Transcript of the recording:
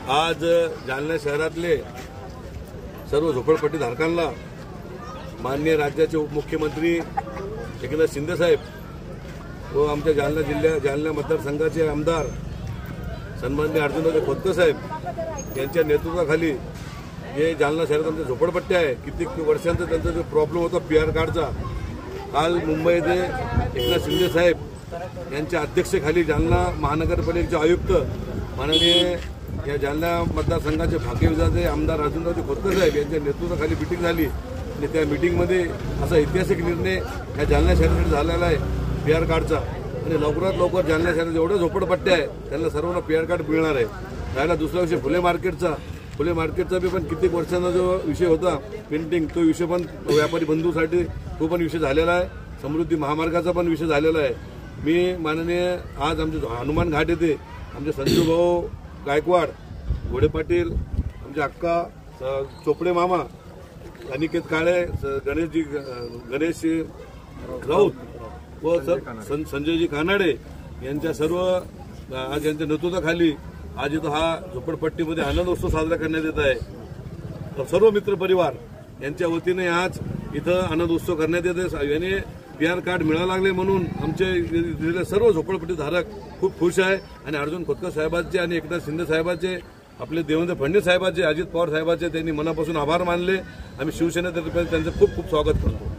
आज जालना शहरातले सर्व झोपडपट्टी धारकांना माननीय राज्याचे उपमुख्यमंत्री एकनाथ शिंदे साहेब व आमच्या जालना मतदारसंघाचे आमदार सन्माननीय अर्जुनराजे खोतकर साहेब यांच्या नेतृत्वाखाली जे जालना शहरात आमच्या झोपडपट्ट्या आहे कित्येक वर्षांचा त्यांचा जो प्रॉब्लेम होता पीआर कार्डचा, काल मुंबईचे एकनाथ शिंदे साहेब यांच्या अध्यक्षतेखाली जालना महानगरपालिकेचे आयुक्त माननीय या जालना मतदारसंघाचे भाग्यविधाते आमदार अर्जुनराजे खोतकर साहेब यांच्या नेतृत्वाखाली मीटिंग झाली आणि त्या मीटिंगमध्ये असा ऐतिहासिक निर्णय या जालना शहरासाठी झालेला आहे पीआर कार्डचा आणि लवकरात लवकर जालना शहरात जेवढ्या झोपडपट्ट्या आहे त्यांना सर्वांना पीआर कार्ड मिळणार आहे। राहिला दुसरा विषय फुले मार्केटचा बी पण कित्येक वर्षांचा जो विषय होता पेंटिंग, तो विषय पण व्यापारी बंधूसाठी तो पण विषय झालेला आहे। समृद्धी महामार्गाचा पण विषय झालेला आहे। मी माननीय आज आमचे हनुमान घाट येथे आमचे संजू भाऊ गायकवाड, घोडे पाटील, आमचे अक्का चोपडे मामा, अनिकेत काळे, गणेश राऊत व संजयजी कानाडे यांच्या सर्व आज यांच्या नेतृत्वाखाली आज इथं हा झोपडपट्टीमध्ये आनंद उत्सव साजरा करण्यात येत आहे। सर्व मित्र परिवार यांच्या वतीने आज इथं आनंद उत्सव करण्यात येते। याने पीआर कार्ड मिळायला लागले म्हणून आमचे सर्व झोपडपट्टी धारक खूप खुश आहे आणि अर्जुन खोतकर साहेबांचे आणि एकनाथ शिंदे साहेबांचे, आपले देवेंद्र फडणवीस साहेबांचे, अजित पवार साहेबांचे त्यांनी मनापासून आभार मानले। आम्ही शिवसेनेतर्फे त्यांचं खूप खूप स्वागत करतो।